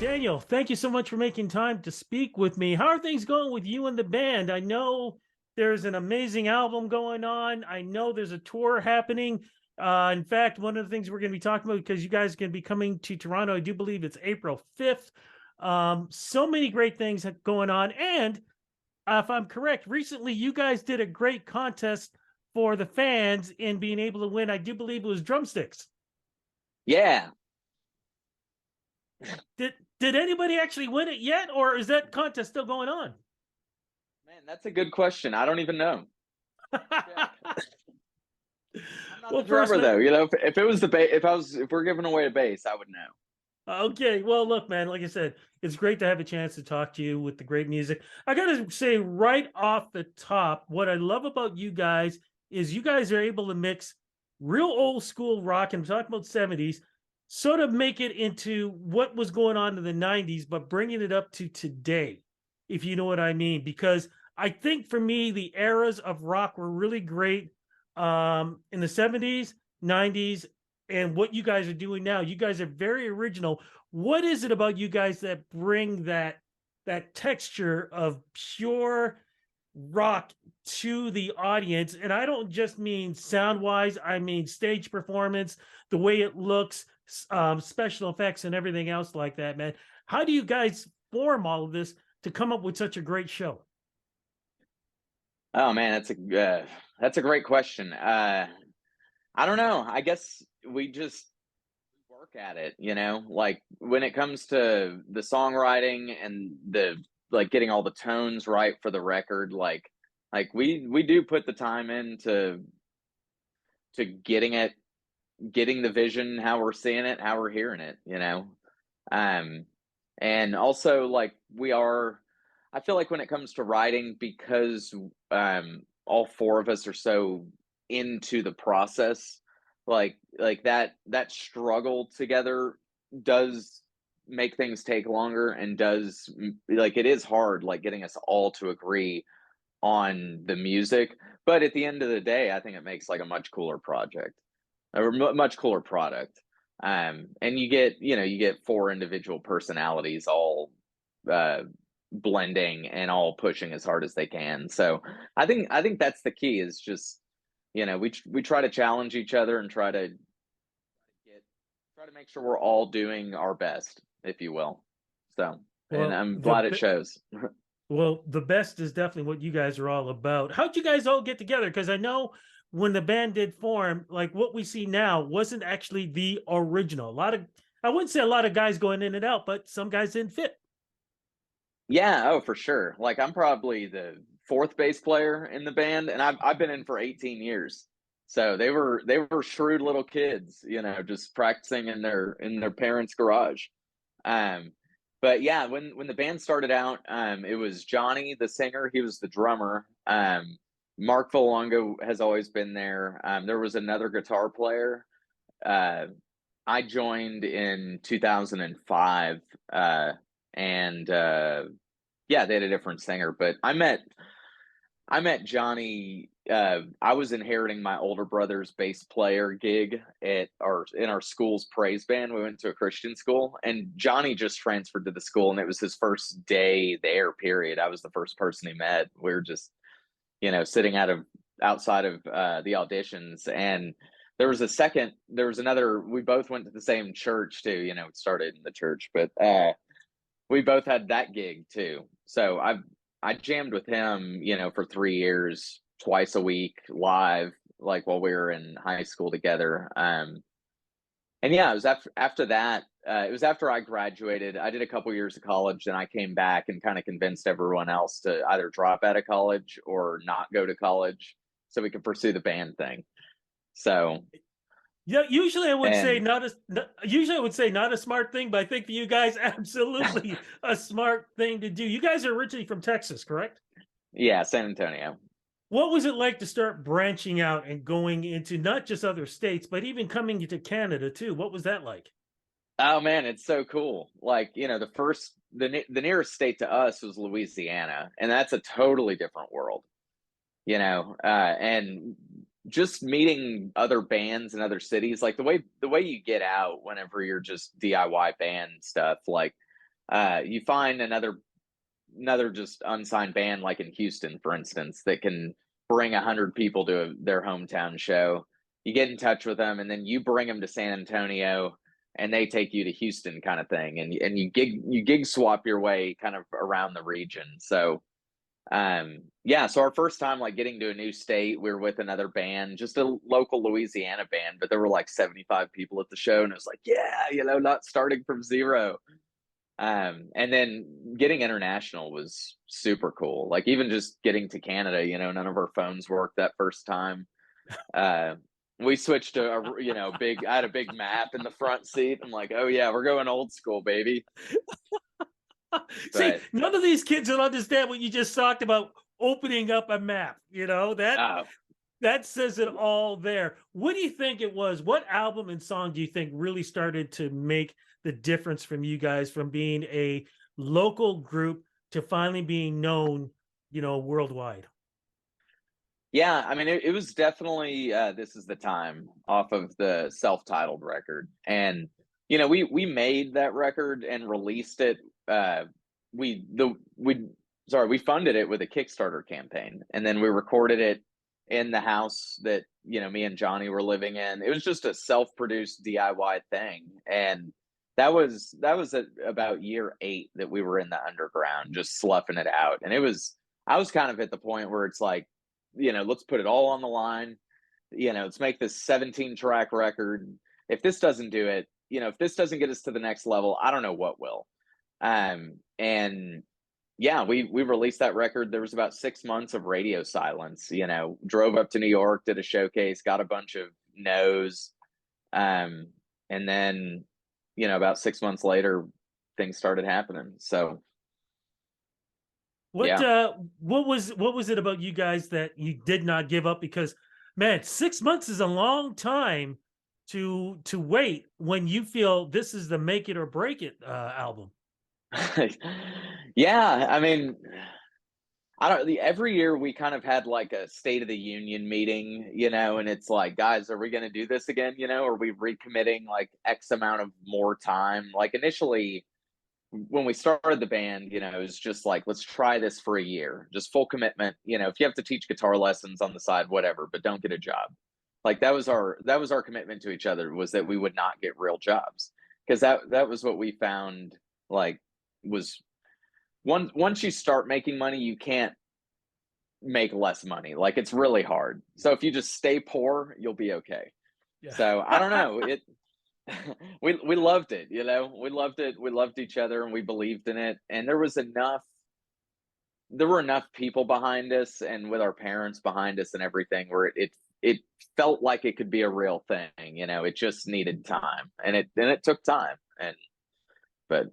Daniel, thank you so much for making time to speak with me. How are things going with you and the band? I know there's an amazing album going on. I know there's a tour happening. In fact, one of the things we're going to be talking about, because you guys are going to be coming to Toronto, I do believe it's April 5th. So many great things going on. And if I'm correct, recently you guys did a great contest for the fans in being able to win. I do believe it was drumsticks. Yeah, Did anybody actually win it yet, or is that contest still going on? man, that's a good question. I don't even know. I'm not the Well, first, drummer man. though. You know, if it was the bass, if we're giving away a bass, I would know. Okay, well, look, man. Like I said, it's great to have a chance to talk to you with the great music. I gotta say, right off the top, what I love about you guys is you guys are able to mix real old school rock, and I'm talking about 70s, sort of make it into what was going on in the 90s, but bringing it up to today, if you know what I mean. Because I think for me, the eras of rock were really great in the 70s, 90s, and what you guys are doing now. You guys are very original. What is it about you guys that bring that texture of pure rock to the audience? And I don't just mean sound wise, I mean stage performance, the way it looks, special effects, and everything else like that, man. How do you guys form all of this to come up with such a great show? Oh man, that's a great question. I don't know. I guess we just work at it. You know, like when it comes to the songwriting and the like getting all the tones right for the record, like we do put the time into getting it, getting the vision, how we're seeing it, how we're hearing it. You know, um, and also like we are. I feel like when it comes to writing, because all four of us are so into the process, like that struggle together does make things take longer and does like it is hard, like getting us all to agree on the music. But at the end of the day, I think it makes like a much cooler project, a much cooler product. And you get four individual personalities all uh, blending and all pushing as hard as they can. So I think that's the key is just we try to challenge each other and get try to make sure we're all doing our best, if you will. So, and Well, I'm glad it shows. the best is definitely what you guys are all about. How'd you guys all get together? Because I know when the band did form, like what we see now wasn't actually the original. I wouldn't say a lot of guys going in and out, but some guys didn't fit. Yeah, oh for sure. Like I'm probably the fourth bass player in the band, and I've been in for 18 years. So they were shrewd little kids, just practicing in their parents' garage. Um, but yeah, when the band started out, it was Johnny, the singer. He was the drummer. Mark Valongo has always been there. There was another guitar player. Uh, I joined in 2005, and yeah, they had a different singer. But I met Johnny. I was inheriting my older brother's bass player gig in our school's praise band. We went to a Christian school, and Johnny just transferred to the school, and it was his first day there. Period. I was the first person he met. We were just sitting outside of the auditions, and there was another. We both went to the same church too. It started in the church, but we both had that gig too. So I jammed with him, for 3 years, twice a week, live, like while we were in high school together. And yeah, it was after that. It was after I graduated. I did a couple years of college, then I came back and kind of convinced everyone else to either drop out of college or not go to college, so we could pursue the band thing. So, Yeah, usually I would say and not a usually I would say not a smart thing, but I think for you guys, absolutely a smart thing to do. You guys are originally from Texas, correct? yeah, San Antonio. What was it like to start branching out and going into not just other states, but even coming into Canada too? What was that like? Oh man, it's so cool. Like, the nearest state to us was Louisiana, and that's a totally different world, and just meeting other bands in other cities, like the way you get out whenever you're just DIY band stuff, like You find another just unsigned band like in Houston, for instance, that can bring 100 people to their hometown show. You get in touch with them, and then you bring them to San Antonio, and they take you to Houston, kind of thing. And you gig swap your way kind of around the region. So yeah, so our first time like getting to a new state, we were with another band, just a local Louisiana band, but there were like 75 people at the show, and it was like, yeah, not starting from zero. And then getting international was super cool. Like even just getting to Canada, none of our phones worked that first time. Uh, we switched to I had a big map in the front seat. I'm like, oh yeah, we're going old school, baby. See, But none of these kids will understand what you just talked about, opening up a map. oh, That says it all there. What do you think it was? What album and song do you think really started to make the difference from you guys, from being a local group to finally being known, worldwide? yeah, I mean, it was definitely This Is the Time off of the self-titled record. And we made that record and released it. We funded it with a Kickstarter campaign, and then we recorded it in the house that me and Johnny were living in. It was just a self-produced DIY thing, and that was at about year 8 that we were in the underground just sloughing it out. And I was kind of at the point where it's like, let's put it all on the line. Let's make this 17 track record. If this doesn't do it, if this doesn't get us to the next level, I don't know what will. And yeah, we released that record. There was about 6 months of radio silence. Drove up to New York, did a showcase, got a bunch of no's, and then about 6 months later, things started happening. So What yeah. what was it about you guys that you did not give up? Because man, 6 months is a long time to wait when you feel this is the make it or break it album. Yeah, I mean, I don't. Every year we kind of had like a State of the Union meeting, and it's like, guys, are we going to do this again? Are we recommitting like X amount of more time? Like initially, when we started the band, it was just like, let's try this for a year, just full commitment. If you have to teach guitar lessons on the side, whatever, but don't get a job. Like that was our commitment to each other, was that we would not get real jobs, because that was what we found. Like was once you start making money, you can't make less money. Like it's really hard. So if you just stay poor, you'll be okay. Yeah. So I don't know. We loved it, we loved it. We loved each other, and we believed in it. And there were enough people behind us, and with our parents behind us and everything, where it felt like it could be a real thing. It just needed time, and it took time. But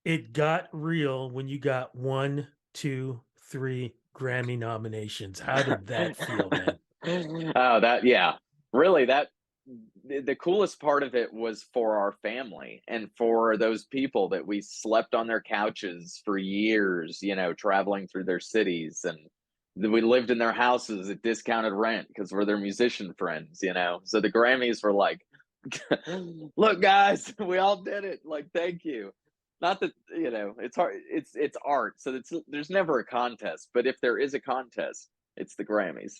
It got real when you got 1, 2, 3 Grammy nominations. How did that feel, man? Oh, yeah. Really, the coolest part of it was for our family, and for those people that we slept on their couches for years, traveling through their cities, and we lived in their houses at discounted rent because we're their musician friends. So the Grammys were like, look, guys, we all did it. Like, thank you. Not that it's hard. It's art, so there's never a contest. But if there is a contest, it's the Grammys.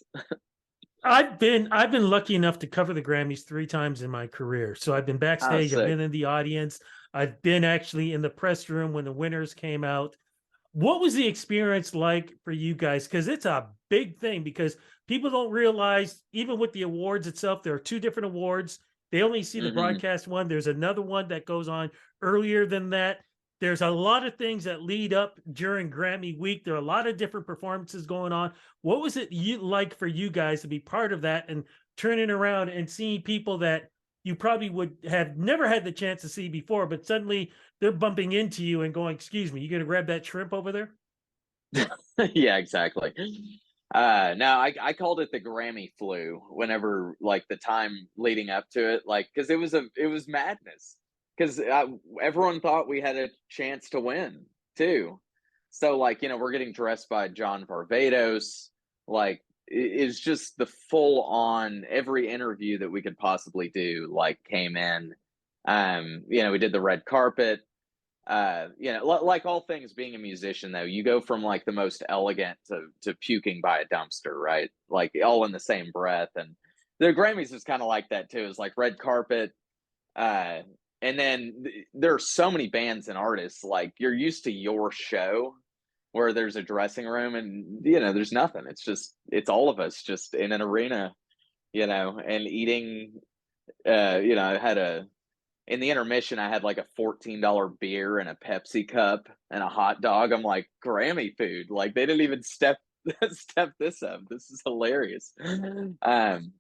I've been lucky enough to cover the Grammys 3 times in my career. So I've been Oh, backstage, I've sick. been in the audience, I've been actually in the press room when the winners came out. What was the experience like for you guys? Because it's a big thing, because people don't realize, even with the awards itself, there are 2 different awards. They only see the Hmm. broadcast one. There's another one that goes on earlier than that. There's a lot of things that lead up during Grammy week. There are a lot of different performances going on. What was it like for you guys to be part of that and turning around and seeing people that you probably would have never had the chance to see before, but suddenly they're bumping into you and going, "Excuse me, you gonna grab that shrimp over there?" Yeah, exactly. No, I called it the Grammy flu whenever, like, the time leading up to it, like, because it was madness, because everyone thought we had a chance to win too. So like, we're getting dressed by John Varvatos, like it's just the full on, every interview that we could possibly do like came in. We did the red carpet. like all things being a musician, though, you go from like the most elegant to puking by a dumpster, right? Like all in the same breath. And the Grammys is kind of like that too. It's like red carpet. Uh, and then there are so many bands and artists. Like you're used to your show where there's a dressing room and there's nothing. It's all of us just in an arena, and eating. I had in the intermission, I had like a $14 beer and a Pepsi cup and a hot dog. I'm like, Grammy food. Like they didn't even step this up. This is hilarious.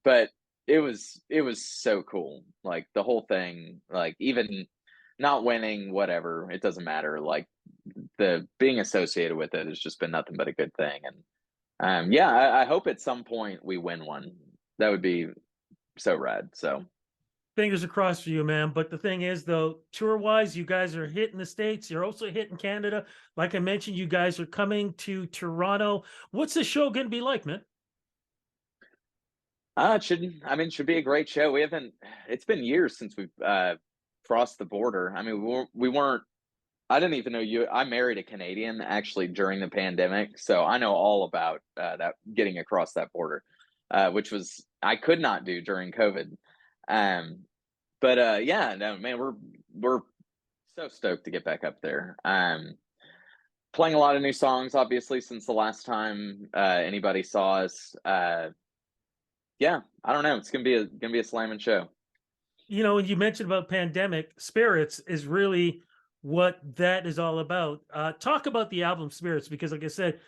But it was so cool. Like the whole thing, like even not winning, whatever, it doesn't matter. Like the being associated with it has just been nothing but a good thing. And yeah, I hope at some point we win one. That would be so rad. So Fingers crossed for you, man. But the thing is, though, tour wise, you guys are hitting the States. You're also hitting Canada. Like I mentioned, you guys are coming to Toronto. What's the show going to be like, man? it should be a great show. It's been years since we've crossed the border. I mean, we weren't, I didn't even know I married a Canadian actually during the pandemic. So I know all about that getting across that border, which I could not do during COVID. But yeah, no, man, we're so stoked to get back up there. Playing a lot of new songs, obviously, since the last time anybody saw us. Yeah, I don't know. It's gonna be a slamming show. And you mentioned about pandemic spirits is really what that is all about. Talk about the album Spirits, because like I said,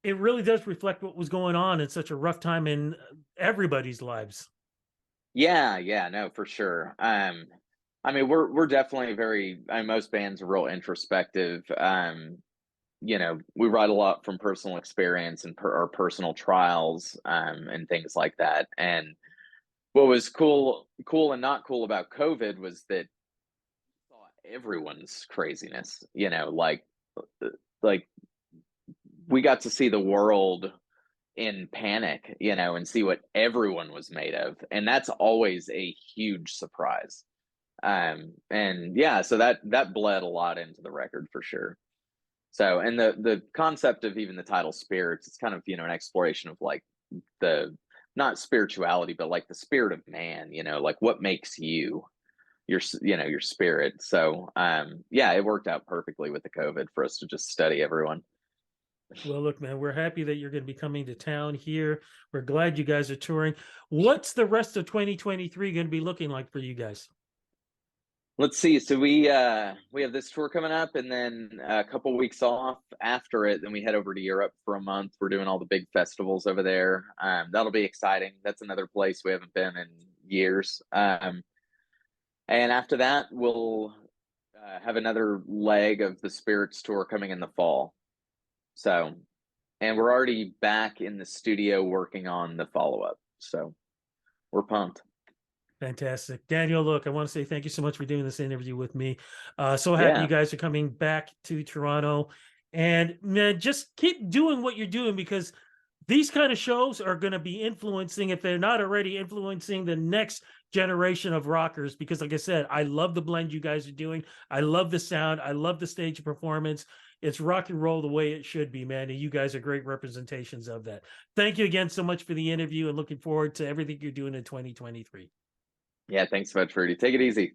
it really does reflect what was going on in such a rough time in everybody's lives. Yeah, no, for sure. We're definitely most bands are real introspective. We write a lot from personal experience and our personal trials, and things like that. And what was cool and not cool about COVID was that we saw everyone's craziness, like we got to see the world in panic, and see what everyone was made of. And that's always a huge surprise. And yeah, so that bled a lot into the record for sure. So, and the concept of even the title Spirits, it's kind of, an exploration of like the, not spirituality, but like the spirit of man, like what makes you your spirit. So, yeah, it worked out perfectly with the COVID for us to just study everyone. Well, look, man, we're happy that you're going to be coming to town here. We're glad you guys are touring. What's the rest of 2023 going to be looking like for you guys? Let's see. So we have this tour coming up, and then a couple weeks off after it. Then we head over to Europe for a month. We're doing all the big festivals over there. That'll be exciting. That's another place we haven't been in years. And after that, we'll have another leg of the Spirits tour coming in the fall. So, and we're already back in the studio working on the follow up. So we're pumped. Fantastic. Daniel, look, I want to say thank you so much for doing this interview with me. So happy Yeah. you guys are coming back to Toronto. And man, just keep doing what you're doing, because these kind of shows are going to be influencing, if they're not already influencing, the next generation of rockers. Because like I said, I love the blend you guys are doing. I love the sound. I love the stage performance. It's rock and roll the way it should be, man. And you guys are great representations of that. Thank you again so much for the interview, and looking forward to everything you're doing in 2023. Yeah. Thanks so much, Rudy. Take it easy.